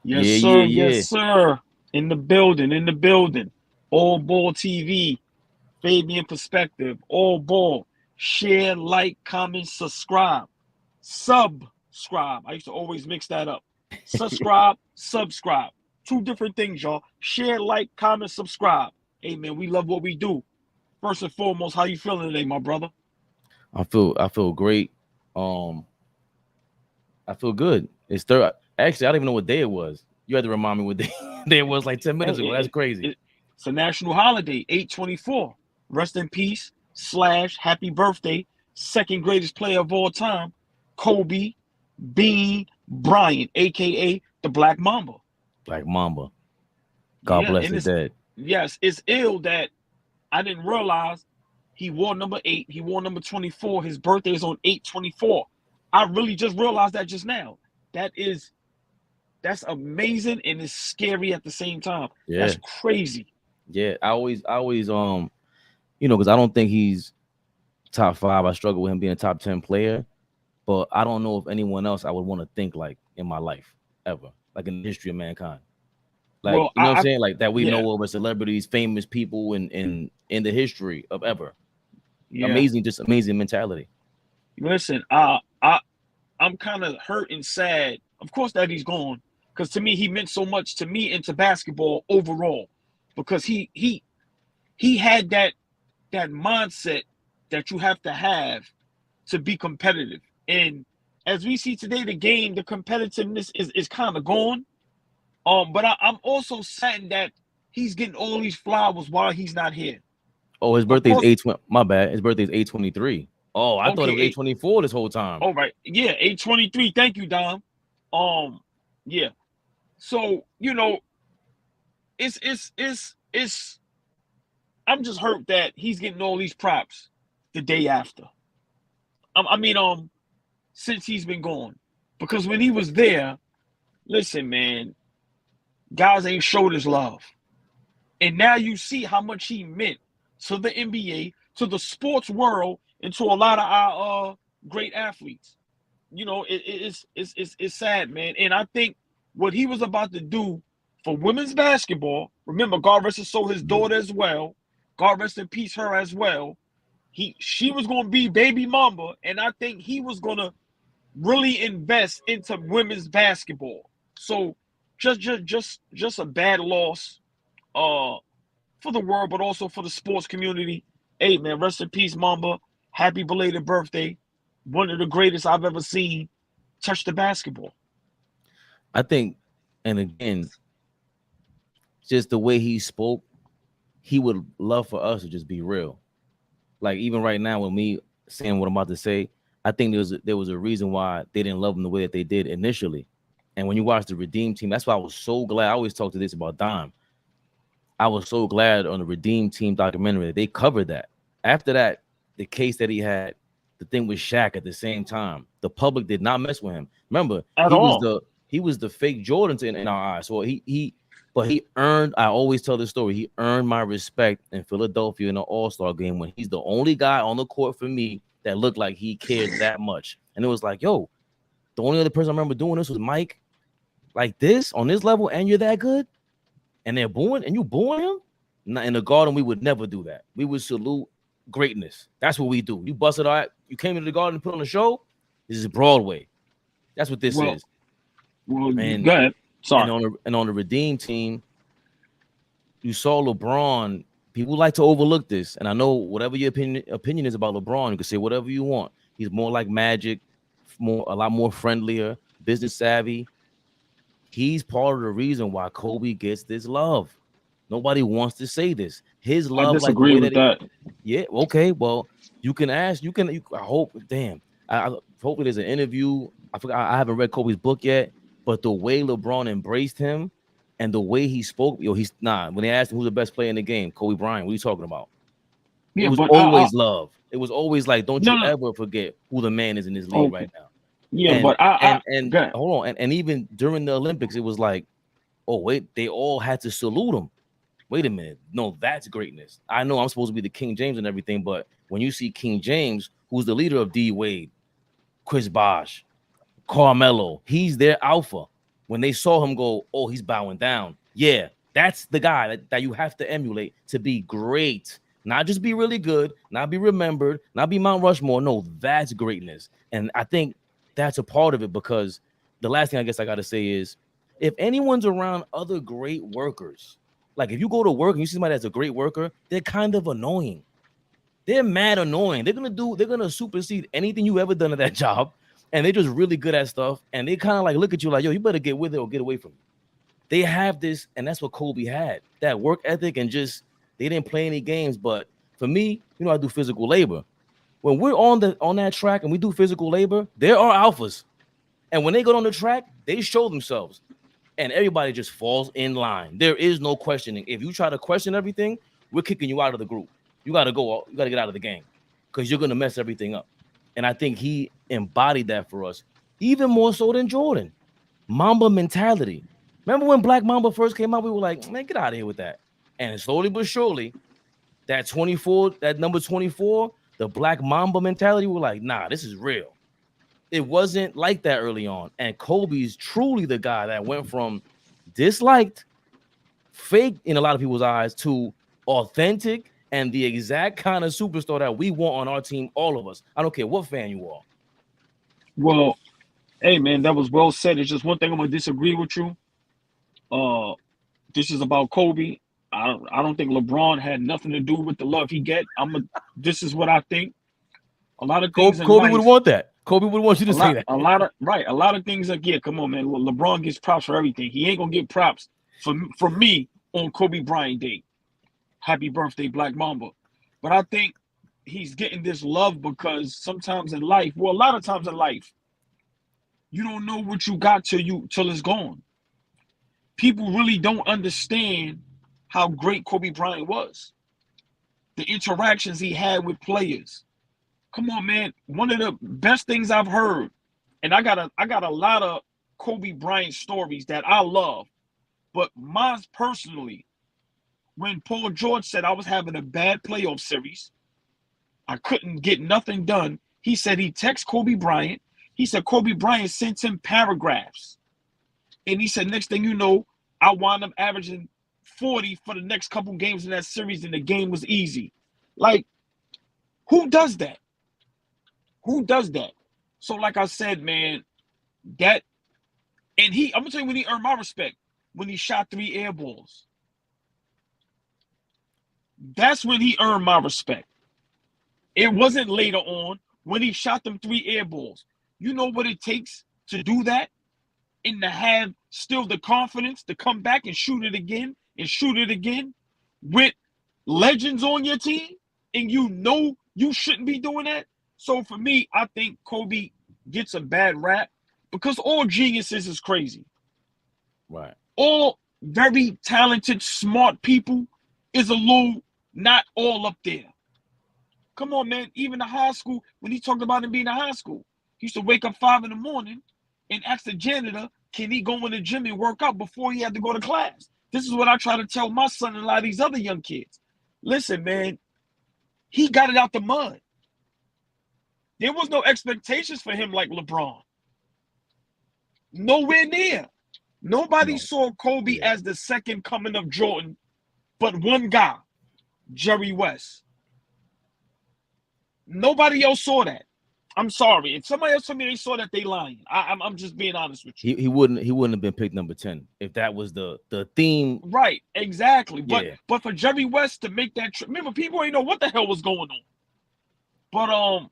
Yes, Yeah, sir. yeah, Yes, yeah. sir. In the building. In the building. All Ball TV. Fabian Perspective. All Ball. Share, like, comment, subscribe. Subscribe. I used to always mix that up. Subscribe, subscribe. Two different things, y'all. Share, like, comment, subscribe. Hey, man, we love what we do. First and foremost, how you feeling today, my brother? I feel great. Um, I feel good. It's third. Actually, I don't even know what day it was. You had to remind me what day, day it was like 10 Hey, minutes ago. That's crazy. it's a national holiday, 8/24. Rest in peace, slash, happy birthday, second greatest player of all time, Kobe Bean Bryant, aka the Black Mamba. Like Mamba. God Yeah, bless and the dead. yes, it's ill that I didn't realize he wore number 8, he wore number 24. His birthday is on 8/24. I really just realized that just now. That is that's amazing and it's scary at the same time. Yeah. That's crazy. Yeah. I always because I don't think he's top five. I struggle with him being a top 10 player, but I don't know if anyone else I would want to think like in my life ever, like in the history of mankind. Like, Well, you know what I'm saying? Like that we yeah, know of as celebrities, famous people in the history of ever. yeah. Amazing, just amazing mentality. Listen, I'm kind of hurt and sad, of course, that he's gone, because to me he meant so much to me and to basketball overall, because he had that mindset that you have to be competitive. And as we see today, the game, the competitiveness is kind of gone. But I'm also saddened that he's getting all these flowers while he's not here. Oh, his Of birthday's course, 820. My bad. His birthday's 823. Oh, I thought it was okay, 824 this whole time. all right, yeah, 8/23. Thank you, Dom. Yeah. So it's. I'm just hurt that he's getting all these props the day after. I mean, since he's been gone, because when he was there, listen, man, guys ain't showed his love, and now you see how much he meant to the NBA, to the sports world, and to a lot of our great athletes. It's sad, man. And I think what he was about to do for women's basketball. Remember, God rest his soul, his daughter as well. God rest in peace, her as well. She was going to be baby mama, and I think he was going to really invest into women's basketball. So just a bad loss uh for the world, but also for the sports community. Hey man, rest in peace, Mamba. Happy belated birthday. One of the greatest I've ever seen touch the basketball. I think, and again, just the way he spoke, he would love for us to just be real. Like even right now, with me saying what I'm about to say, I think there was a reason why they didn't love him the way that they did initially. And when you watch the Redeem Team, that's why I was so glad. I always talk to this about Dime. I was so glad on the Redeem Team documentary that they covered that. After that, the case that he had, the thing with Shaq at the same time, the public did not mess with him. Remember, At all. he was the fake Jordan in our eyes. So but he earned. I always tell this story. He earned my respect in Philadelphia in the All-Star game when he's the only guy on the court for me that looked like he cared that much. And it was like, yo, the only other person I remember doing this was Mike, like this on this level, and you're that good. And they're booing, and you booing him? In the Garden, we would never do that. We would salute greatness. That's what we do. You busted out. You came into the Garden and put on a show. This is Broadway. That's what this Well, is. go And ahead. Sorry. on the Redeem Team, you saw LeBron. People like to overlook this, and I know whatever your opinion is about LeBron, you can say whatever you want. He's more like Magic, a lot more friendlier, business savvy. He's part of the reason why Kobe gets this love. Nobody wants to say this. His I love, like the disagree way with that he, that. yeah, okay. Well, you can ask. I hope. Damn. Hopefully there's an interview. I forgot. I haven't read Kobe's book yet, but the way LeBron embraced him and the way he spoke, he's not. When they asked him who's the best player in the game, Kobe Bryant. What are you talking about? It Yeah, was but always love. It was always like, don't no, you no. ever forget who the man is in this league Okay. right now. Yeah, And but and go ahead. hold on, and even during the Olympics, it was like, oh wait, they all had to salute him. Wait a minute, no, that's greatness. I know I'm supposed to be the King James and everything, but when you see King James, who's the leader of D Wade, Chris Bosh, Carmelo, he's their alpha. when they saw him go, oh, he's bowing down. Yeah, that's the guy that you have to emulate to be great. Not just be really good, not be remembered, not be Mount Rushmore. No, that's greatness. And I think that's a part of it, because the last thing I guess I got to say is, if anyone's around other great workers, like if you go to work and you see somebody that's a great worker, they're kind of annoying. They're mad annoying. They're gonna supersede anything you ever done at that job, and they're just really good at stuff. And they kind of like look at you like, yo, you better get with it or get away from me. They have this, and that's what Kobe had, that work ethic, and just they didn't play any games. But for me, I do physical labor. When we're on that track and we do physical labor, there are alphas. And when they go on the track, they show themselves. And everybody just falls in line. There is no questioning. If you try to question everything, we're kicking you out of the group. You got to go. You got to get out of the game, because you're going to mess everything up. And I think he embodied that for us, even more so than Jordan. Mamba mentality. Remember when Black Mamba first came out? We were like, man, get out of here with that. And slowly but surely, that number 24, the Black Mamba mentality, we were like, nah, this is real. It wasn't like that early on. And Kobe's truly the guy that went from disliked, fake in a lot of people's eyes, to authentic and the exact kind of superstar that we want on our team, all of us. I don't care what fan you are. Well, hey, man, that was well said. It's just one thing I'm going to disagree with you. This is about Kobe. I don't think LeBron had nothing to do with the love he get. This is what I think. A lot of things Kobe would want that. Kobe would want you to say that. A lot of things like, yeah, come on, man. LeBron gets props for everything. He ain't gonna get props from me on Kobe Bryant Day. Happy birthday, Black Mamba. But I think he's getting this love because sometimes in life, a lot of times in life, you don't know what you got till it's gone. People really don't understand how great Kobe Bryant was. The interactions he had with players. Come on, man. One of the best things I've heard, and I got a lot of Kobe Bryant stories that I love, but mine personally, when Paul George said I was having a bad playoff series, I couldn't get nothing done. He said he texted Kobe Bryant. He said Kobe Bryant sent him paragraphs. And he said, next thing you know, I wound up averaging 40 for the next couple games in that series, and the game was easy. Like, who does that? Who does that? So, like I said, man, I'm gonna tell you when he earned my respect, when he shot 3 air balls. That's when he earned my respect. It wasn't later on when he shot them 3 air balls. You know what it takes to do that? And to have still the confidence to come back and shoot it again with legends on your team, and you know you shouldn't be doing that. So for me, I think Kobe gets a bad rap because all geniuses is crazy. Right. All very talented, smart people is a little not all up there. Come on, man. Even the high school, when he talked about him being in high school, he used to wake up 5 in the morning and ask the janitor, can he go in the gym and work out before he had to go to class? This is what I try to tell my son and a lot of these other young kids. Listen, man, he got it out the mud. There was no expectations for him like LeBron. Nowhere near. Nobody saw Kobe as the second coming of Jordan, but one guy, Jerry West. Nobody else saw that. I'm sorry. If somebody else told me they saw that, they lying. I'm just being honest with you. He wouldn't have been picked number 10 if that was the theme. Right, exactly. Yeah. But for Jerry West to make that trip, remember, people ain't know what the hell was going on. But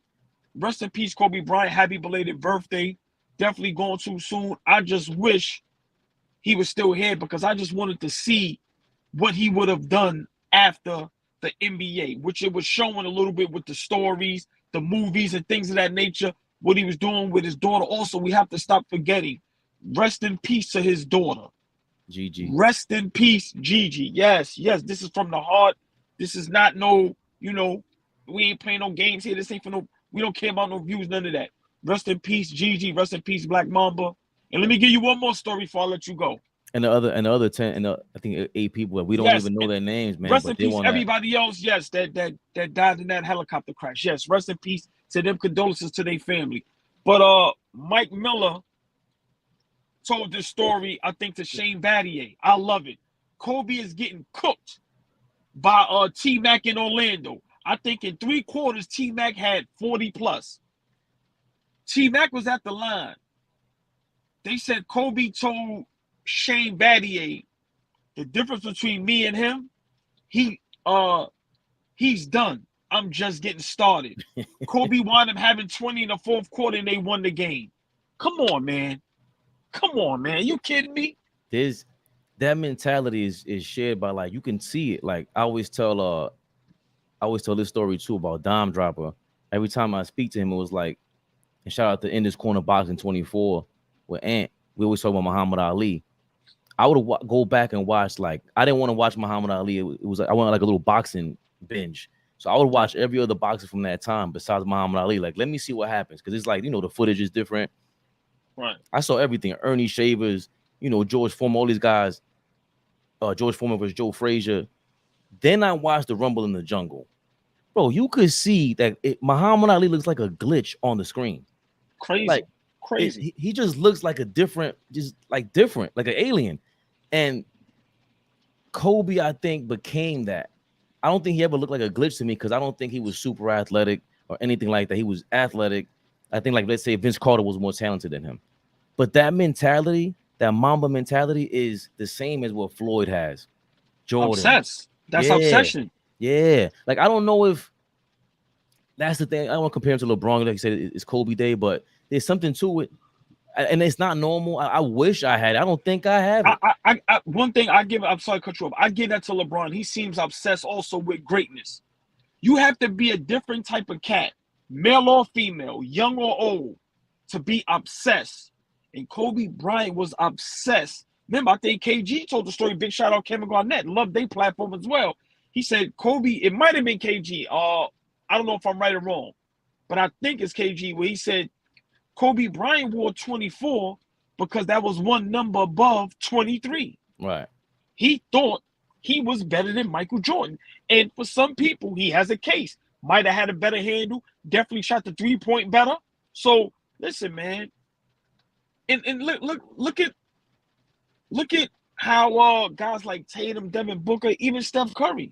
rest in peace, Kobe Bryant. Happy belated birthday. Definitely going too soon. I just wish he was still here because I just wanted to see what he would have done after the NBA, which it was showing a little bit with the stories, the movies and things of that nature, what he was doing with his daughter. Also, we have to stop forgetting, rest in peace to his daughter. Gigi. Rest in peace, Gigi. Yes, this is from the heart. This is not no, we ain't playing no games here. This ain't for no, we don't care about no views, none of that. Rest in peace, Gigi. Rest in peace, Black Mamba. And let me give you one more story before I let you go. And the other 10, and I think 8 people that we don't even know their names, man. Rest in peace, everybody else. Yes, that died in that helicopter crash. Yes, rest in peace to them. Condolences to their family. But Mike Miller, told this story, I think, to Shane Battier. I love it. Kobe is getting cooked by T-Mac in Orlando. I think in 3 quarters, T-Mac had 40 plus. T-Mac was at the line. They said Kobe told Shane Battier, the difference between me and him, he's done. I'm just getting started. Kobe wound up having 20 in the 4th quarter and they won the game. Come on, man. Come on, man. You kidding me? That mentality is shared by, like, you can see it. Like, I always tell this story too about Dime Dropper. Every time I speak to him, it was like, and shout out to In This Corner Boxing 24 with Ant. We always talk about Muhammad Ali. I would go back and watch, like, I didn't want to watch Muhammad Ali. It was like I went like a little boxing binge. So I would watch every other boxer from that time besides Muhammad Ali. Like, let me see what happens. Because it's like, you know, the footage is different. Right. I saw everything. Ernie Shavers, you know, George Foreman, all these guys. George Foreman versus Joe Frazier. Then I watched the Rumble in the Jungle. Bro, you could see that Muhammad Ali looks like a glitch on the screen. Crazy. Like, crazy. He just looks like a different, like an alien. And Kobe, I think, became that. I don't think he ever looked like a glitch to me because I don't think he was super athletic or anything like that. He was athletic. I think, like, let's say Vince Carter was more talented than him. But that mentality, that Mamba mentality, is the same as what Floyd has. Jordan. Obsessed. That's obsession. Yeah. Like, I don't know if that's the thing. I don't want to compare him to LeBron. Like you said, it's Kobe Day, but there's something to it. And it's not normal. I wish I had it. I don't think I have it. One thing I give, I'm sorry to cut you off. I give that to LeBron. He seems obsessed also with greatness. You have to be a different type of cat, male or female, young or old, to be obsessed. And Kobe Bryant was obsessed. Remember, I think KG told the story. Big shout out Kevin Garnett. Loved their platform as well. He said Kobe, it might have been KG. I don't know if I'm right or wrong, but I think it's KG where he said Kobe Bryant wore 24 because that was one number above 23. Right. He thought he was better than Michael Jordan. And for some people, he has a case. Might have had a better handle. Definitely shot the 3-point better. So listen, man. And look at how guys like Tatum, Devin Booker, even Steph Curry.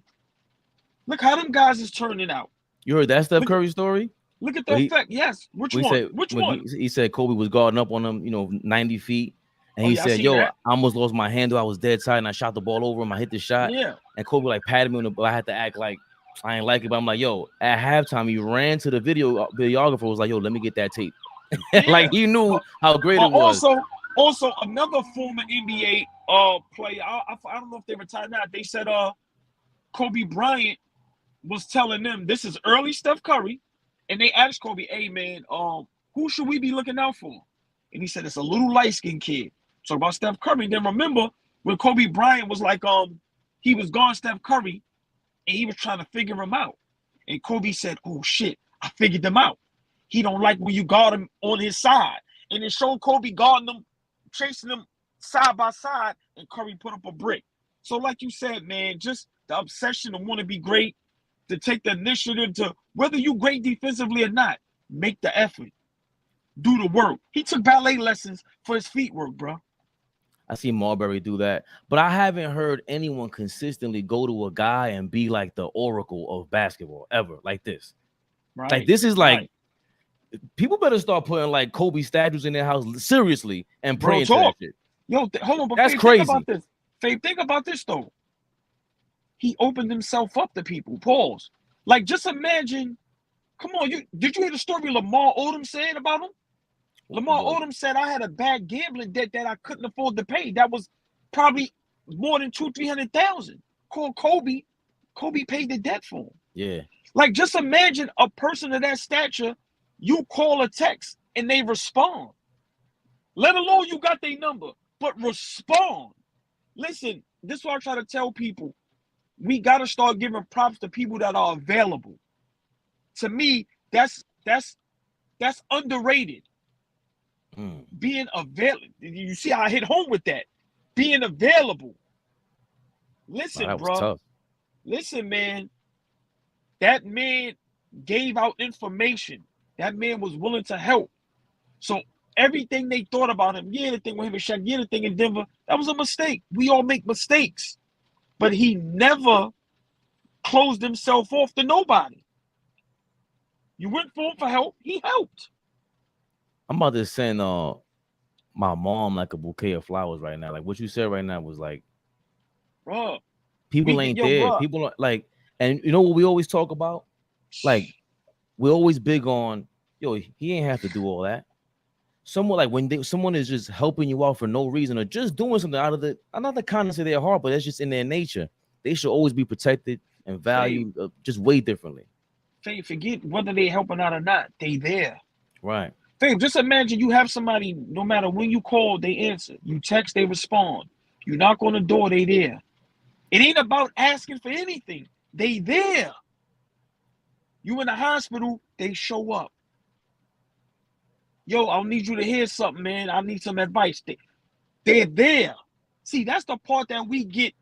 Look how them guys is turning out. You heard that Steph Curry story? Look at the effect. Yes. Which one? Which one? He said Kobe was guarding up on him, 90 feet. And he said, I almost lost my handle. I was dead tight and I shot the ball over him. I hit the shot. Yeah. And Kobe like patted me on the ball. I had to act like I ain't like it. But I'm like, yo, at halftime, he ran to the videographer was like, yo, let me get that tape. Yeah. Like, he knew how great it was. Also, another former NBA player, I don't know if they retired now. They said Kobe Bryant was telling them, this is early Steph Curry. And they asked Kobe, hey, man, who should we be looking out for? And he said, it's a little light-skinned kid. So about Steph Curry. And then remember when Kobe Bryant was like, he was guarding Steph Curry and he was trying to figure him out. And Kobe said, oh, shit, I figured him out. He don't like when you guard him on his side. And it showed Kobe guarding him, chasing him side by side, and Curry put up a brick. So like you said, man, just the obsession to want to be great, to take the initiative to, whether you great defensively or not, make the effort. Do the work. He took ballet lessons for his feet work, bro. I see Marbury do that. But I haven't heard anyone consistently go to a guy and be like the oracle of basketball ever, like this. Right. Like, this is like, people better start putting like Kobe statues in their house seriously and praying to that shit. Yo, hold on, but that's Fabe, crazy. Think about this. Fabe, think about this though. He opened himself up to people. Pause. Like, just imagine. Come on, did you hear the story Lamar Odom said about him? Lamar Odom said, I had a bad gambling debt that I couldn't afford to pay. That was probably more than $200,000-300,000. Called Kobe. Kobe paid the debt for him. Yeah. Like, just imagine a person of that stature. You call a text and they respond. Let alone you got their number, but respond. Listen, this is what I try to tell people. We got to start giving props to people that are available. To me, that's underrated. Being available. You see how I hit home with that. Being available. Listen, bro. Tough. Listen, man. That man gave out information. That man was willing to help. So everything they thought about him, yeah, the thing with him and Shaq, yeah, the thing in Denver, that was a mistake. We all make mistakes. But he never closed himself off to nobody. You went for him for help, he helped. I'm about to send my mom like a bouquet of flowers right now. Like what you said right now was like, Bro, people ain't there. Bro. People are like, and you know what we always talk about? Like, we're always big on, yo, he ain't have to do all that. Someone like when someone is just helping you out for no reason or just doing something out of not the kindness of their heart, but that's just in their nature. They should always be protected and valued just way differently. Fabe, forget whether they helping out or not. They there. Right. Fabe, just imagine you have somebody, no matter when you call, they answer. You text, they respond. You knock on the door, they there. It ain't about asking for anything. They there. You in the hospital, they show up. Yo, I'll need you to hear something, man. I need some advice. They're there. See, that's the part that we get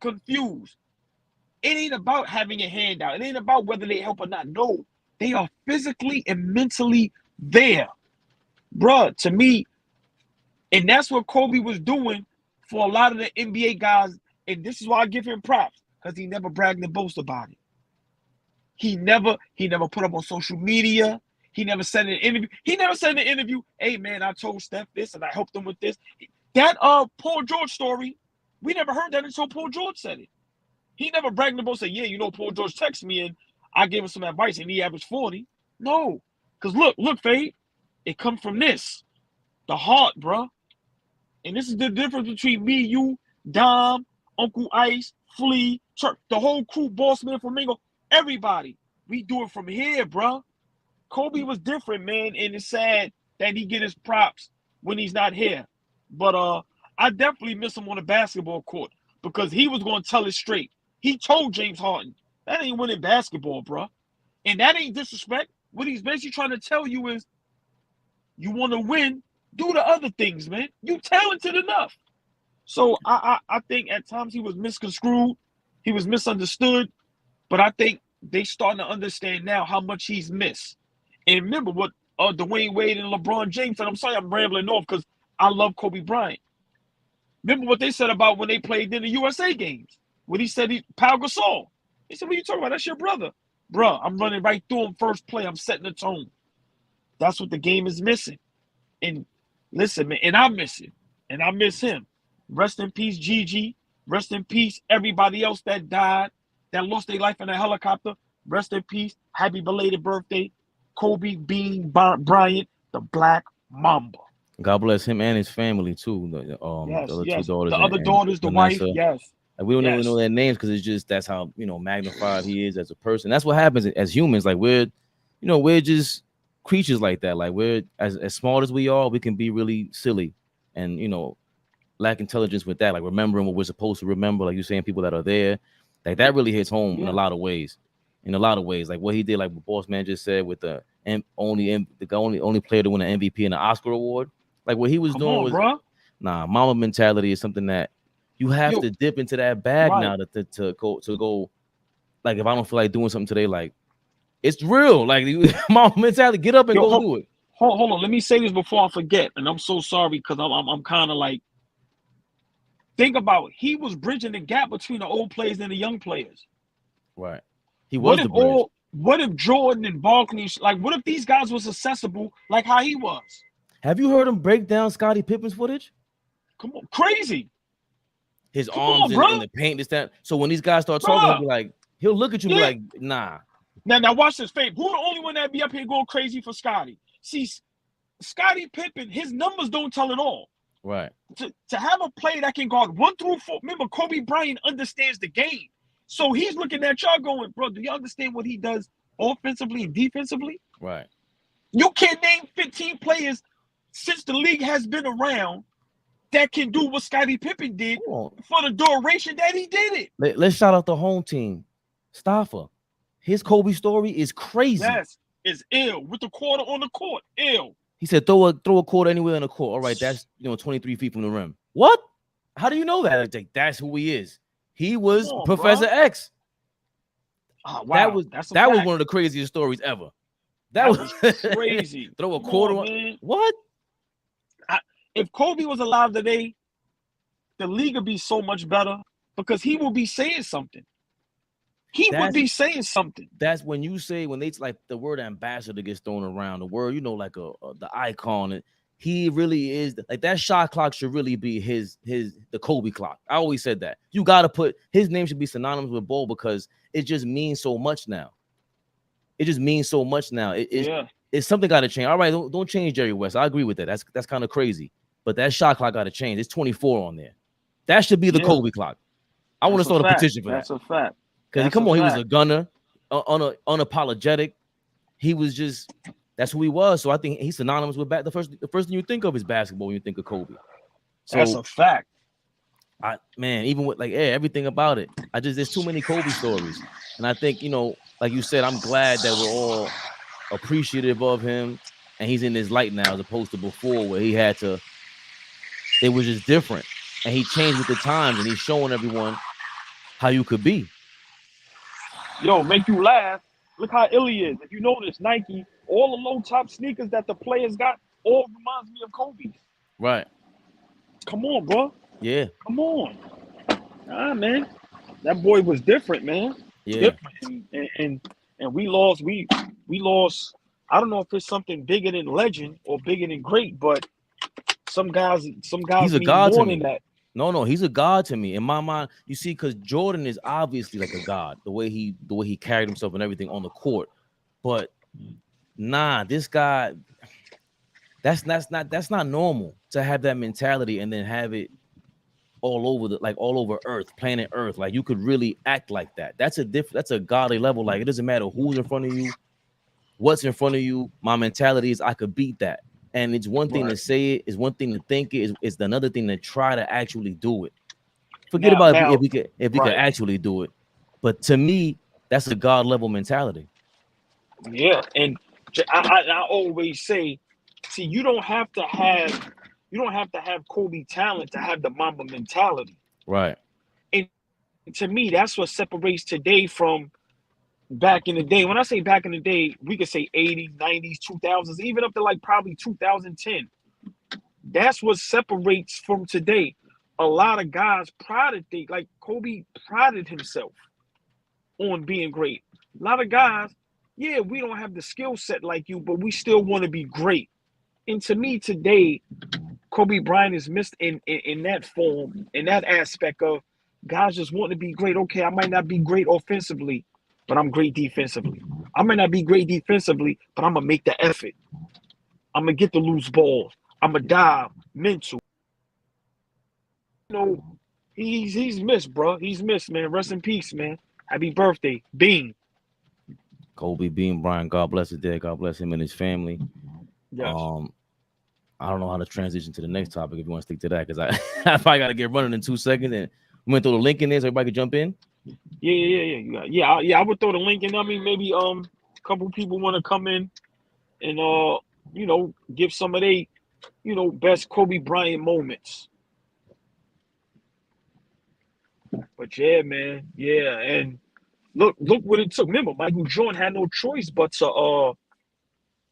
confused. It ain't about having a handout. It ain't about whether they help or not. No, they are physically and mentally there. Bruh, to me, and that's what Kobe was doing for a lot of the NBA guys. And this is why I give him props, because he never bragged and boasted about it. He never put up on social media. He never said in an interview. He never said in an interview, hey man, I told Steph this and I helped him with this. That Paul George story, we never heard that until Paul George said it. He never bragged and boasted, yeah, you know, Paul George texted me and I gave him some advice and he averaged 40. No. Because look, Faye, it comes from this. The heart, bro. And this is the difference between me, you, Dom, Uncle Ice, Flea, Turk, the whole crew, Bossman, Flamingo, everybody. We do it from here, bro. Kobe was different, man, and it's sad that he get his props when he's not here. But I definitely miss him on the basketball court because he was going to tell it straight. He told James Harden, that ain't winning basketball, bro. And that ain't disrespect. What he's basically trying to tell you is, you want to win, do the other things, man. You talented enough. So I think at times he was misconstrued. He was misunderstood. But I think they starting to understand now how much he's missed. And remember what Dwayne Wade and LeBron James said. I'm sorry I'm rambling off because I love Kobe Bryant. Remember what they said about when they played in the USA games. When he said Pau Gasol. He said, what are you talking about? That's your brother. Bruh, I'm running right through him first play. I'm setting the tone. That's what the game is missing. And listen, man, and I miss it. And I miss him. Rest in peace, Gigi. Rest in peace, everybody else that died, that lost their life in a helicopter. Rest in peace. Happy belated birthday. Kobe Bean Bryant, the Black Mamba. God bless him and his family too. The other two daughters, the other daughters, the Vanessa. wife. Yes. Like we don't really know their names because it's just that's how magnified he is as a person. That's what happens as humans. Like we're just creatures like that. Like we're as smart as we are, we can be really silly and lack intelligence with that. Like remembering what we're supposed to remember. Like you're saying, people that are there, like that really hits home in a lot of ways. Like what he did, like what Boss Man just said with the only player to win an MVP and an Oscar award. Like what he was doing was, mama mentality is something that you have to dip into that bag now to go. Like if I don't feel like doing something today, like it's real. Like mama mentality, get up and go do it. Hold on, let me say this before I forget, and I'm so sorry because I'm kind of like, think about it. He was bridging the gap between the old players and the young players. Right. He was the bridge. What if Jordan and Barkley, like, what if these guys was accessible like how he was? Have you heard him break down Scottie Pippen's footage? Come on, crazy. His arms in the paint, this, that. So when these guys start talking, he'll look at you and be like, nah. Now watch this, Fabe. Who the only one that be up here going crazy for Scottie? See, Scottie Pippen, his numbers don't tell it all. Right. To have a player that can guard 1 through 4. Remember, Kobe Bryant understands the game. So he's looking at y'all going, bro, do you understand what he does offensively and defensively? Right. You can't name 15 players since the league has been around that can do what Scottie Pippen did for the duration that he did it. Let's shout out the home team. Staffer. His Kobe story is crazy. Yes, it's ill. With the quarter on the court, ill. He said, throw a quarter anywhere on the court. All right, that's 23 feet from the rim. What? How do you know that? Like, that's who he is. He was Professor X. Oh, wow. That was one of the craziest stories ever. That was crazy. Throw a Come quarter on, man. What? If Kobe was alive today, the league would be so much better because he will be saying something. He would be saying something. That's when you say, when they like the word ambassador gets thrown around, the word, like the icon. He really is like that. Shot clock should really be the Kobe clock. I always said that. You got to put his name should be synonymous with ball because it just means so much now. It just means so much now. It's something got to change. All right, don't change Jerry West. I agree with that. That's kind of crazy. But that shot clock got to change. It's 24 on there. That should be the Kobe clock. I want to start a petition for that. That's a fact. Because come on, he was a gunner, unapologetic. He was just, that's who he was. So I think he's synonymous with the first thing you think of is basketball when you think of Kobe. So that's a fact. Even with everything about it, there's too many Kobe stories. And I think, like you said, I'm glad that we're all appreciative of him and he's in his light now as opposed to before where it was just different. And he changed with the times and he's showing everyone how you could be. Yo, make you laugh. Look how ill he is. If you notice, Nike, all the low top sneakers that the players got, all reminds me of Kobe's. Right. Come on, bro. Yeah. Come on. Man. That boy was different, man. Yeah. Different. And we lost. We lost. I don't know if it's something bigger than legend or bigger than great, but some guys he's a god to me. That. No, he's a god to me in my mind. You see, because Jordan is obviously like a god, the way he carried himself and everything on the court. But this guy, that's not normal to have that mentality and then have it all over Earth, planet Earth. Like you could really act like that. That's a godly level. Like it doesn't matter who's in front of you, what's in front of you. My mentality is I could beat that. And it's one thing to say it, it's one thing to think it, it's another thing to try to actually do it. Forget about if we could actually do it. But to me, that's a God level mentality. Yeah, and I always say, see, you don't have to have Kobe talent to have the Mamba mentality. Right. And to me, that's what separates today from back in the day. When I say back in the day, we could say 80s, 90s, 2000s, even up to like probably 2010. That's what separates from today. A lot of guys like Kobe prided himself on being great. A lot of guys, we don't have the skill set like you, but we still want to be great. And to me today, Kobe Bryant is missed in that form, in that aspect of guys just want to be great. Okay, I might not be great offensively, but I'm great defensively. I might not be great defensively, but I'm going to make the effort. I'm going to get the loose balls. I'm going to dive, mental. He's missed, bro. He's missed, man. Rest in peace, man. Happy birthday, Bean. Kobe Bean Bryant, God bless his dad. God bless him and his family. Yes. I don't know how to transition to the next topic if you want to stick to that because I probably got to get running in 2 seconds and I'm going to throw the link in there so everybody can jump in. Yeah. I would throw the link in. I mean, maybe a couple people want to come in and give some of they best Kobe Bryant moments. But yeah, man, and look what it took. Remember, Michael Jordan had no choice but to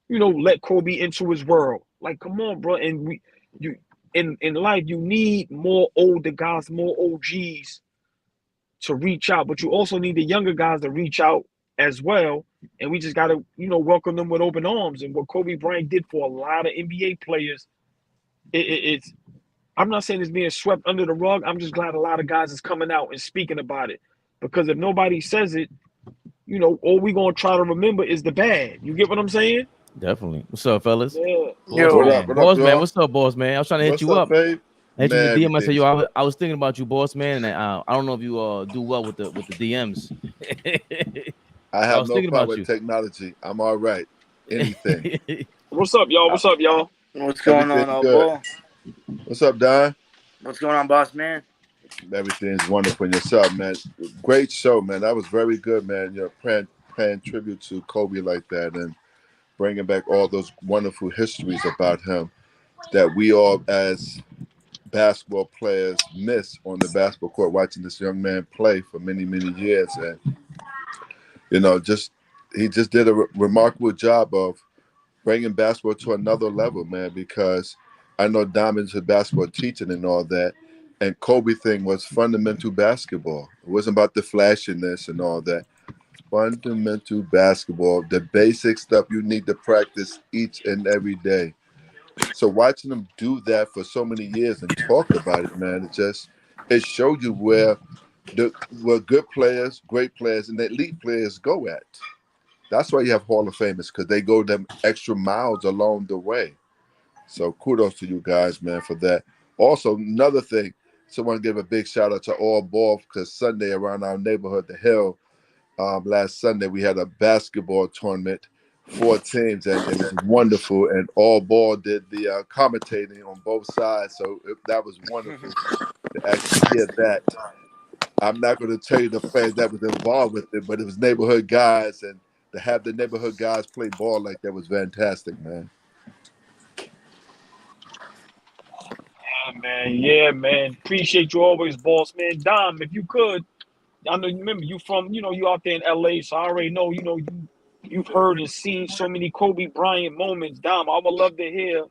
let Kobe into his world. Like, come on, bro. And in life, you need more older guys, more OGs to reach out, but you also need the younger guys to reach out as well. And we just got to, welcome them with open arms. And what Kobe Bryant did for a lot of NBA players, it's, I'm not saying it's being swept under the rug. I'm just glad a lot of guys is coming out and speaking about it. Because if nobody says it, all we going to try to remember is the bad. You get what I'm saying? Definitely. What's up, fellas? Yeah. Boss man. What's up, boss man? I was trying to hit you up. Babe? Hit you in the DM. I said, yo, I was thinking about you, boss man. And I don't know if you do well with the DMs. I have no problem with technology. I'm all right. Anything. What's up, y'all? What's going on, AllBall? What's up, Don? What's going on, boss man? Everything's wonderful in yourself, man. Great show, man. That was very good, man. Paying tribute to Kobe like that and bringing back all those wonderful histories about him that we all as basketball players miss on the basketball court, watching this young man play for many, many years. And, just he just did a remarkable job of bringing basketball to another level, man, because I know Diamond's a basketball teacher and all that. And Kobe thing was fundamental basketball. It wasn't about the flashiness and all that. Fundamental basketball, the basic stuff you need to practice each and every day. So watching them do that for so many years and talk about it, man, it showed you where good players, great players, and the elite players go at. That's why you have Hall of Famers, because they go them extra miles along the way. So kudos to you guys, man, for that. Also, another thing, someone give a big shout out to All Ball, because Sunday around our neighborhood, the Hill, last Sunday we had a basketball tournament, 4 teams, and it was wonderful. And All Ball did the commentating on both sides, so that was wonderful to actually hear that. I'm not going to tell you the fans that was involved with it, but it was neighborhood guys, and to have the neighborhood guys play ball like that was fantastic, man. Yeah, man. Appreciate you always, boss, man. Dom, if you could, I know, remember you from, you out there in LA, so I already know, you've heard and seen so many Kobe Bryant moments. Dom, I would love to hear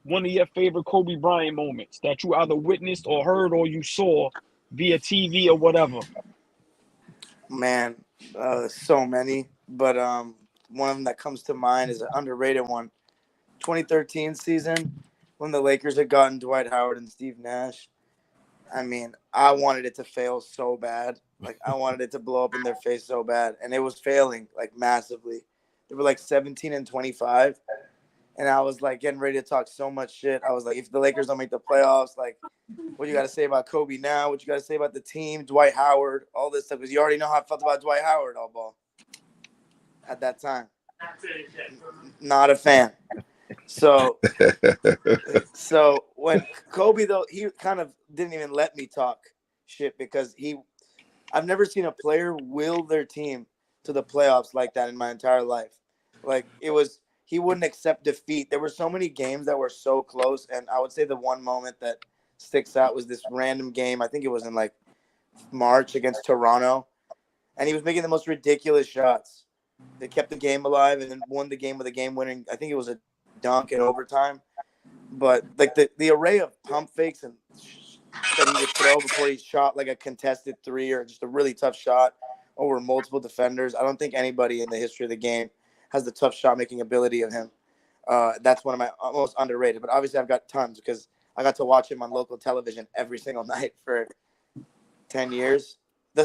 one of your favorite Kobe Bryant moments that you either witnessed or heard or you saw via TV or whatever. Man, so many, but one of them that comes to mind is an underrated one. 2013 season when the Lakers had gotten Dwight Howard and Steve Nash. I mean, I wanted it to fail so bad. Like, I wanted it to blow up in their face so bad, and it was failing like massively. They were like 17-25, and I was like getting ready to talk so much shit. I was like, if the Lakers don't make the playoffs, like, what you got to say about Kobe now? What you got to say about the team, Dwight Howard, all this stuff? Because you already know how I felt about Dwight Howard, AllBall, at that time. Not a fan. So when Kobe, though, he kind of didn't even let me talk shit because I've never seen a player will their team to the playoffs like that in my entire life. Like, he wouldn't accept defeat. There were so many games that were so close, and I would say the one moment that sticks out was this random game. I think it was in like March against Toronto, and he was making the most ridiculous shots. They kept the game alive and then won the game with a game-winning. I think it was a dunk in overtime. But like the array of pump fakes and that he would throw before he shot like a contested 3 or just a really tough shot over multiple defenders. I don't think anybody in the history of the game has the tough shot making ability of him. That's one of my most underrated. But obviously I've got tons because I got to watch him on local television every single night for 10 years. The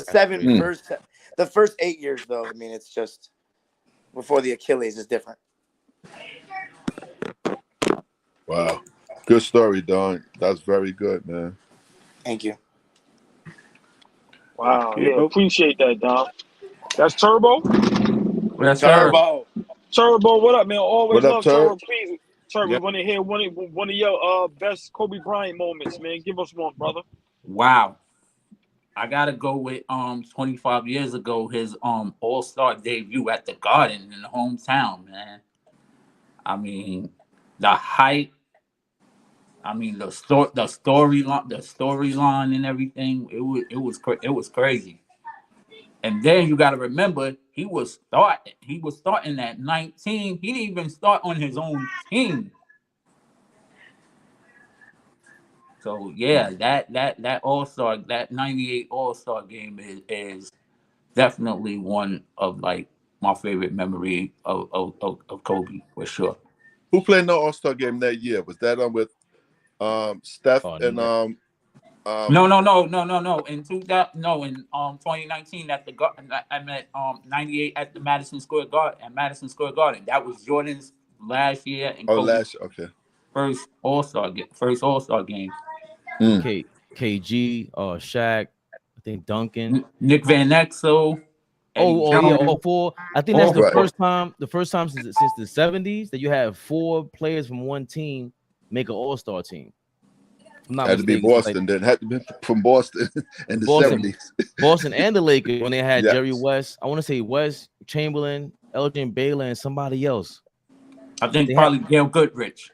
first 8 years, though, I mean, it's just before the Achilles is different. Wow. Good story, Don. That's very good, man. Thank you. Wow, yeah, appreciate that, Dom. That's Turbo? That's Turbo. Turbo, what up, man? Always What up, love Turbo. Please, Turbo, we want to hear one of your best Kobe Bryant moments, man. Give us one, brother. Wow. I gotta go with 25 years ago, his all-star debut at the Garden in the hometown, man. I mean, the hype. I mean, the storyline and everything. It was crazy. And then you got to remember, he was starting at 19. He didn't even start on his own team. So yeah, that All-Star, that 98 All-Star game is definitely one of like my favorite memory of Kobe for sure. Who played no All-Star game that year? Was that with Steph and No. In 2019 at the I met 98 at the Madison Square Garden. That was Jordan's last year and Kobe's okay. first All-Star game. KG, Shaq, I think Duncan, Nick Van Exel. All 4. I think that's Right. the first time since the 70s that you have 4 players from one team make an All-Star team. Had to be Boston, then had to be from Boston in the 70s. Boston and the Lakers when they had Yes. Jerry West. I want to say West, Chamberlain, Elgin Baylor, and somebody else. I think Gail Goodrich.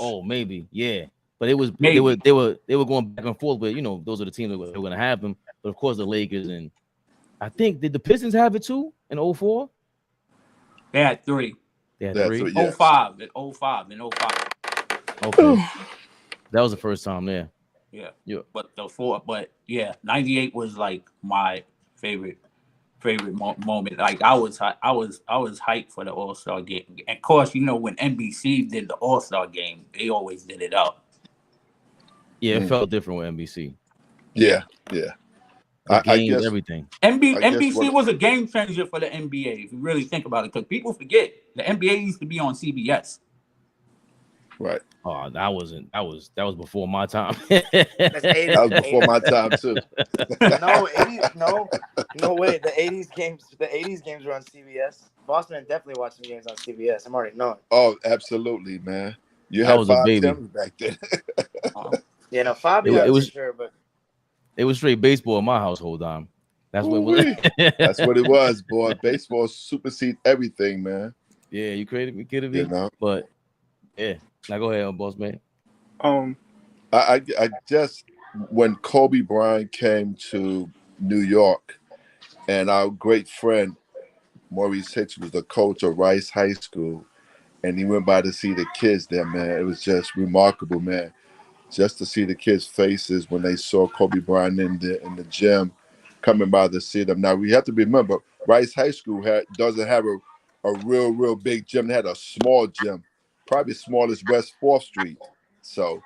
Oh, maybe, yeah. But it was maybe. they were going back and forth, but those are the teams that were going to have them. But of course, the Lakers, and I think did the Pistons have it too in 04? They had 3. They had Yeah, 3. 3, yes. 05 and 05 and 05. Okay, that was the first time there. Yeah. Yeah. But the 4, but yeah, 98 was like my favorite moment. Like I was hyped for the All-Star game. And of course, you know, when NBC did the All-Star game, they always did it up. Yeah, it felt different with NBC. Yeah. The I games, guess everything. NBC was a game changer for the NBA, if you really think about it, because people forget the NBA used to be on CBS. right. Oh, that was before my time. That's 80s. That was before my time too. No, 80s. No way. The 80s games were on CBS. Boston had definitely watched some games on CBS. I'm already knowing. Oh, absolutely, man. You I had was a 5 baby. Tims back then. Yeah, no, Fabian It for was- sure, but It was straight baseball in my household, Dom. That's what it Ooh-wee. was. That's what it was, boy. Baseball supersede everything, man. Yeah, you created me, kidding me. You know? But yeah. Now go ahead, boss man. I just, when Kobe Bryant came to New York, and our great friend Maurice Hicks was the coach of Rice High School, and he went by to see the kids there, man. It was just remarkable, man. Just to see the kids' faces when they saw Kobe Bryant in the gym, coming by to see them. Now we have to remember, Rice High School doesn't have a real big gym. They had a small gym, probably small as West 4th Street. So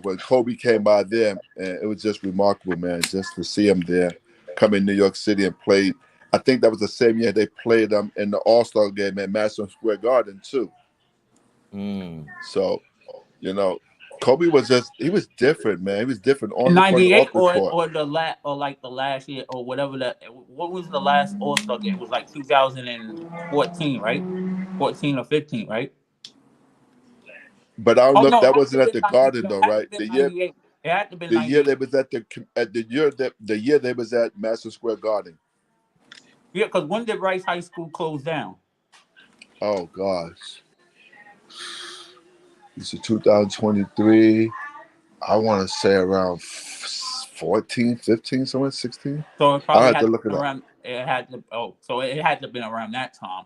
when Kobe came by there, it was just remarkable, man, just to see him there, come in New York City and played. I think that was the same year they played them in the All-Star game at Madison Square Garden too. So, you know, Kobe was he was different, man. He was different on the court, 98 off the court. or the last year or whatever what was the last All-Star game? It was like 2014, right? 14 or 15, right? But I don't know if that it wasn't had at to the been Garden 98. though, It had to right? been 98. It had to been The year 98. they was the year they was at Madison Square Garden. Yeah, because when did Rice High School close down? Oh gosh, this is 2023. I want to say around 14, 15, somewhere 16. So it I probably had had to to look it been up. around. So it had to have been around that time.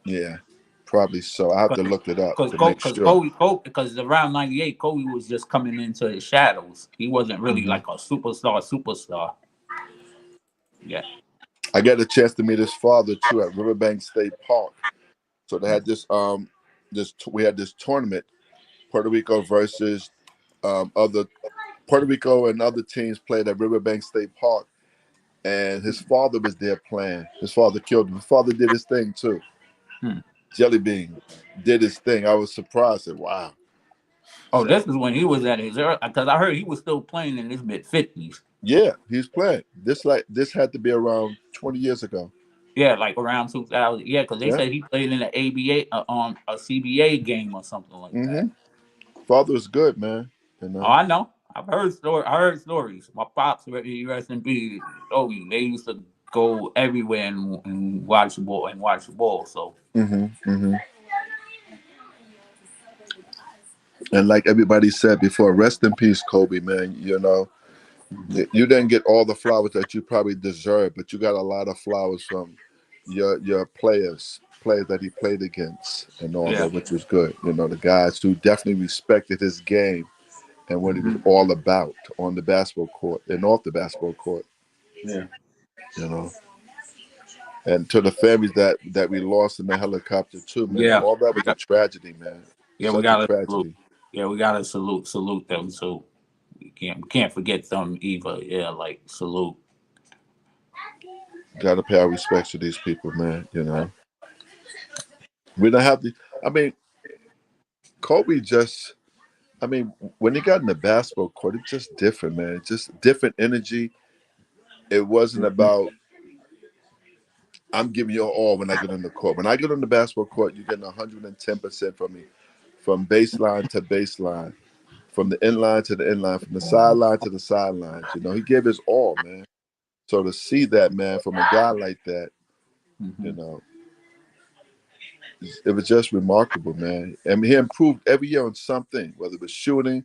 Yeah, probably so. I have to look it up to make sure. Because around 98, Kobe was just coming into his shadows. He wasn't really like a superstar. Yeah. I got a chance to meet his father too at Riverbank State Park. So they had we had this tournament, Puerto Rico versus other Puerto Rico and other teams played at Riverbank State Park, and his father was there playing. His father killed him. His father did his thing too. Jelly Bean did his thing. I was surprised. And wow. Oh, this is when he was at his because I heard he was still playing in his mid-50s. Yeah, he's playing. This had to be around 20 years ago. Yeah, like around 2000. Yeah, because they said he played in an ABA a CBA game or something like that. Father was good, man. You know? Oh, I know. I heard stories. My pops, rest in peace. Oh, they used to go everywhere and watch the ball. So. And like everybody said before, rest in peace, Kobe, man. You know, you didn't get all the flowers that you probably deserve, but you got a lot of flowers from your players that he played against and all that, which was good. You know, the guys who definitely respected his game and what he was all about on the basketball court and off the basketball court. Yeah. You know. And to the families that we lost in the helicopter too, man. Yeah. All that was a tragedy, man. Yeah, Such we gotta a tragedy. we gotta salute them too. We can't forget them either. Yeah, like salute. Gotta pay our respects to these people, man. You know. We don't have to. I mean, Kobe when he got in the basketball court, it's just different, man. It's just different energy. It wasn't about I'm giving you all when I get on the court. When I get on the basketball court, you're getting 110% from me, from baseline to baseline, from the inline to the inline, from the sideline to the sidelines. You know, he gave his all, man. So to see that, man, from a guy like that, you know, it was just remarkable, man. I mean, he improved every year on something, whether it was shooting,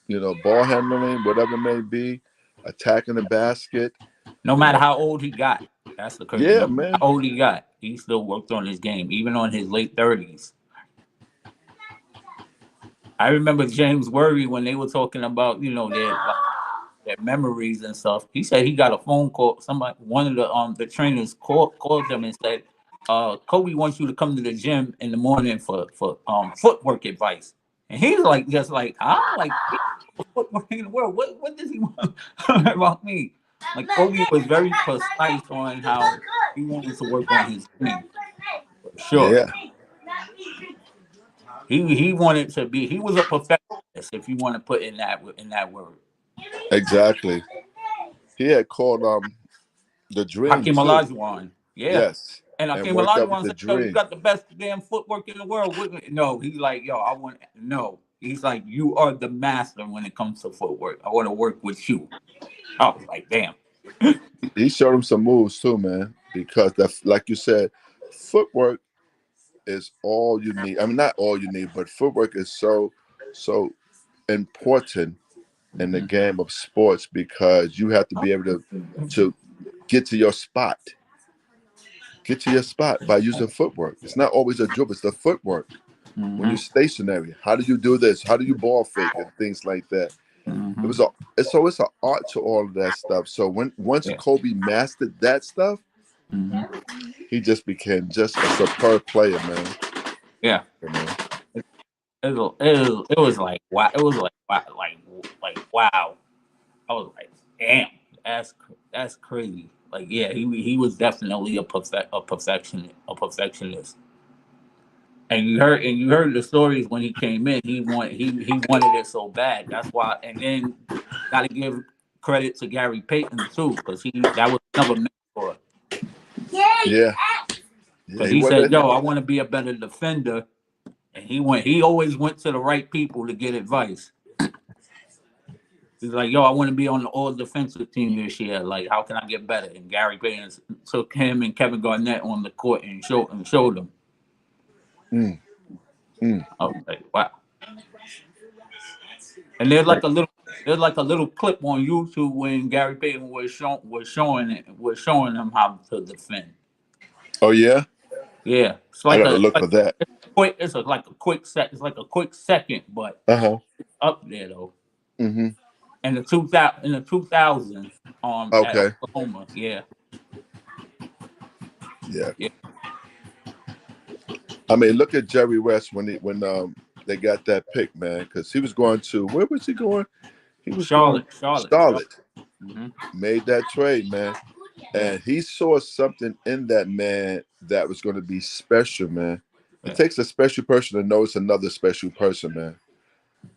you know, ball handling, whatever it may be, attacking the basket. No matter how old he got. That's the crazy. Yeah, No matter man. how old he got, he still worked on his game, even on his late 30s. I remember James Worthy when they were talking about, their memories and stuff. He said he got a phone call. Somebody, one of the trainers called him and said, Kobe wants you to come to the gym in the morning for footwork advice. And he's like, just like, like footwork in the world. What does he want about me? Like Kobe was very precise on how he wanted to work on his game. For sure. Yeah, He wanted to be. He was a perfectionist, if you want to put in that word. exactly. He had called the Dream Hakeem too. Olajuwon, yeah. Yes, And and Hakeem worked out with Olajuwon the said, "Yo, you Dream. got the best damn footwork in the world." No, he's like, "Yo, I want no." He's like, "You are the master when it comes to footwork. I want to work with you." I was like, "Damn." He showed him some moves too, man. Because like you said, footwork is all you need. I mean, not all you need, but footwork is so important in the Mhm. game of sports because you have to be able to get to your spot. Get to your spot by using footwork. It's not always a dribble, it's the footwork. When you're Mhm. stationary, how do you do this? How do you ball fake and things like that? It Mhm. was it's an art to all of that stuff. So once Yeah. Kobe mastered that stuff, Mhm. he just became just a superb player, man. Yeah. You know? It was like wow. It was like wow. Like wow. I was like, damn, that's crazy. Like, yeah, he was definitely a perfectionist. And you heard the stories when he came in. He wanted it so bad. That's why. And then got to give credit to Gary Payton too, because that was another mentor. Yeah, yeah, Because he he said, wanted. "Yo, I want to be a better defender," and he always went to the right people to get advice. He's like, "Yo, I want to be on the all defensive team this year. Like, how can I get better?" And Gary Payton took him and Kevin Garnett on the court and showed them. Mm, mm. I was like, wow. And there's like a little clip on YouTube when Gary Payton was showing them how to defend. Oh yeah, Yeah, it's I like got to a look like for that. quick. Like a quick set. It's like a quick second, but Uh-huh. up there though. Mm-hmm. And the 2000 at Okay. Oklahoma. Yeah, Yeah. yeah. I mean, look at Jerry West when they got that pick, man, because he was going to where was he going? He was going Charlotte. Charlotte. Hmm. Made that trade, man, Yeah, and he saw something in that man that was going to be special, man. It yeah. takes a special person to notice another special person, man.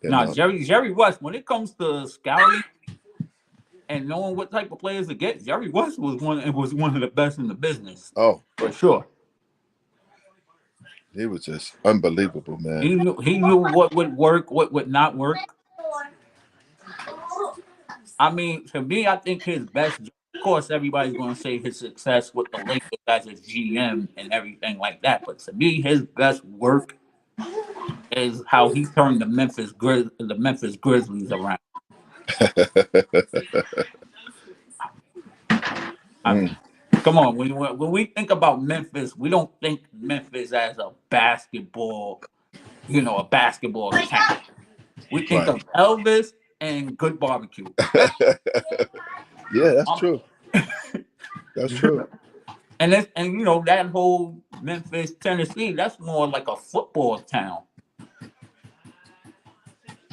You Now know. Jerry West, when it comes to scouting and knowing what type of players to get, Jerry West was one of the best in the business Oh, for sure. he was just unbelievable, man. He knew what would work, what would not work. I mean, to me, I think his best. Of course, everybody's going to say his success with the Lakers as his GM and everything like that. But to me, his best work is how he turned the Memphis Grizzlies around. I Mm, mean, come on, when we think about Memphis, we don't think Memphis as a basketball town. We think right. of Elvis and good barbecue. That's Yeah, that's um, true. That's true. and that whole Memphis, Tennessee, that's more like a football town.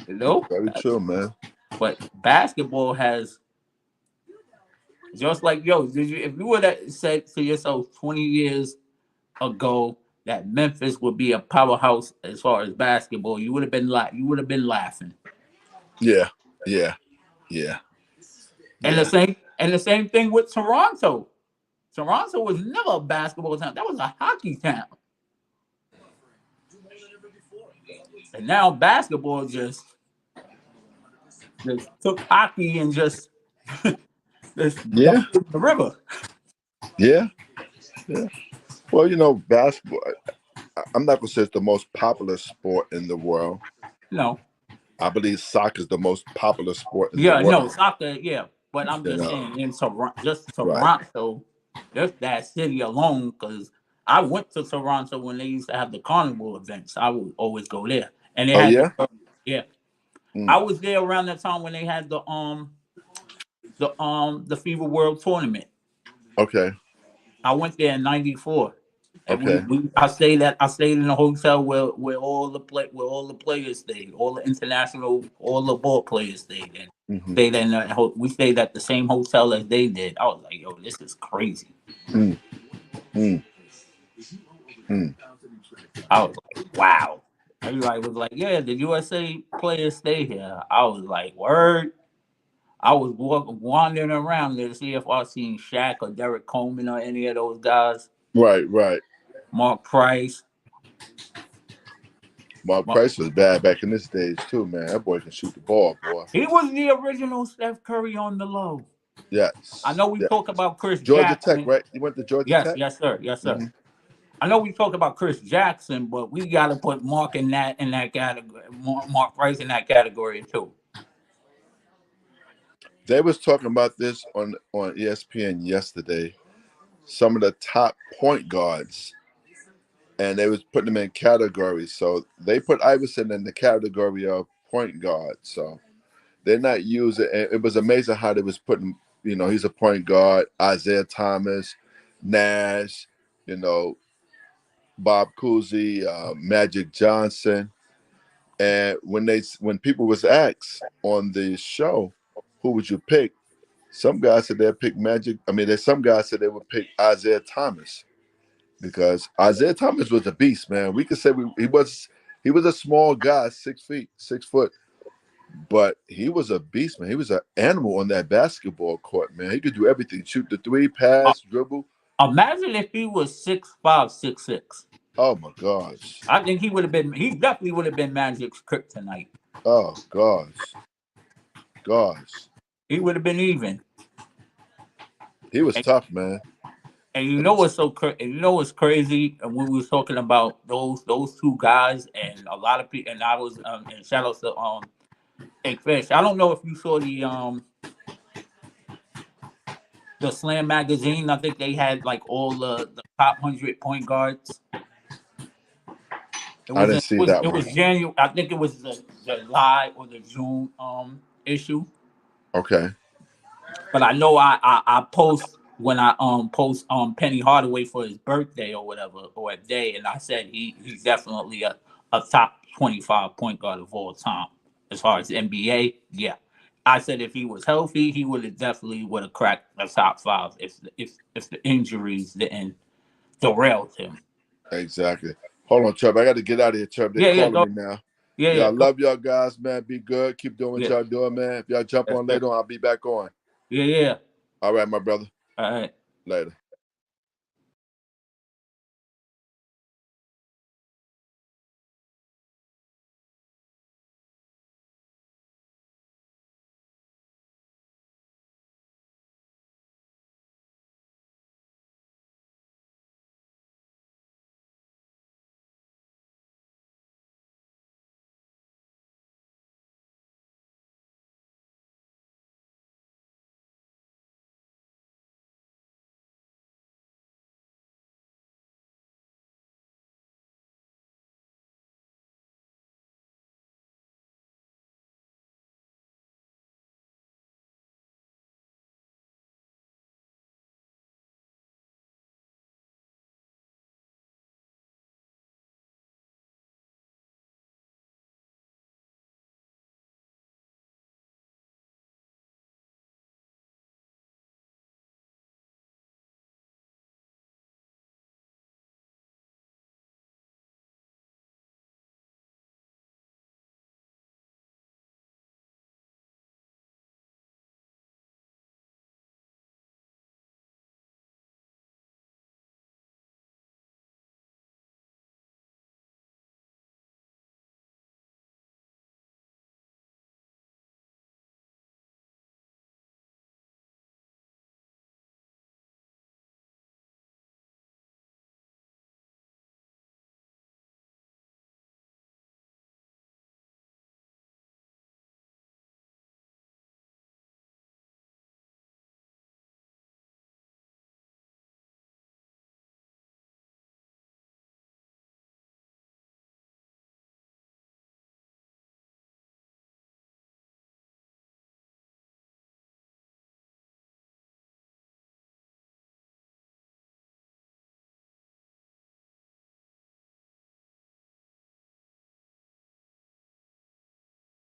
You know, Very true, man. but basketball has just like if you would have said to yourself 20 years ago that Memphis would be a powerhouse as far as basketball, you would have been laughing. Yeah, yeah, yeah, And the yeah, same thing with Toronto. Toronto was never a basketball town. That was a hockey town. And now basketball just took hockey and just yeah, dumped it in the river. yeah, yeah. Well, basketball. I'm not gonna say it's the most popular sport in the world. No. I believe soccer is the most popular sport in the Yeah, no, world. soccer, yeah. But I'm You just know, saying, in Toronto, just right. Toronto, just that city alone, because I went to Toronto when they used to have the carnival events. I would always go there, and they Oh had yeah. yeah. I Mm. was there around the time when they had the FIBA World Tournament. Okay. I went there in '94, and Okay. I stayed in a hotel where all the players stayed, all the international, all the ball players stayed, and Mm-hmm. stayed in we stayed at the same hotel as they did. I was like, yo, this is crazy. Mm. Mm. Mm. I was like, wow. Everybody was like, yeah, the USA players stay here. I was like, word. I was wandering around there to see if I seen Shaq or Derek Coleman or any of those guys. Right. Right. Mark Price. Mark Price was bad back in this days too, man. That boy can shoot the ball, boy. He was the original Steph Curry on the low. Yes. I know we Yeah. talk about Chris Georgia Tech, Jackson. right? You went to Georgia Yes, Tech? yes, sir. Yes, sir. Mm-hmm. I know we talk about Chris Jackson, but we got to put Mark in that category. Mark Price in that category too. They was talking about this on ESPN yesterday. Some of the top point guards, and they was putting them in categories. So they put Iverson in the category of point guard. So they're not using. It was amazing how they was putting. You know, he's a point guard. Isaiah Thomas, Nash. You know, Bob Cousy, Magic Johnson. And when people was asked on the show, who would you pick? Some guys said they'd pick Magic. I mean, there's some guys said they would pick Isaiah Thomas because Isaiah Thomas was a beast, man. We could say he was a small guy, 6 feet, 6 foot, but he was a beast, man. He was an animal on that basketball court, man. He could do everything: shoot the three, pass, dribble. Imagine if he was 6'5", 6'6". Oh my gosh. I think he would have been. He definitely would have been Magic's kryptonite. Oh gosh. He would have been even. He was tough, man. And you know what's what's crazy? And when we was talking about those two guys, and a lot of people, and I was and shout out to Egg Fish. I don't know if you saw the Slam magazine. I think they had like all the top 100 point guards. I didn't see that it one. was January. I think it was the July or the June issue. Okay. But I know I post when I post Penny Hardaway for his birthday or whatever, or a day, and I said he's definitely a top 25 point guard of all time as far as NBA. Yeah, I said if he was healthy, he would have cracked the top 5 if the injuries didn't derail him. Exactly. Hold on, Chubb. I got to get out of here, Chubb. They're calling me now. I love y'all guys, man. Be good. Keep doing what y'all doing, man. If y'all jump on later on, I'll be back on. Yeah. All right, my brother. All right. Later.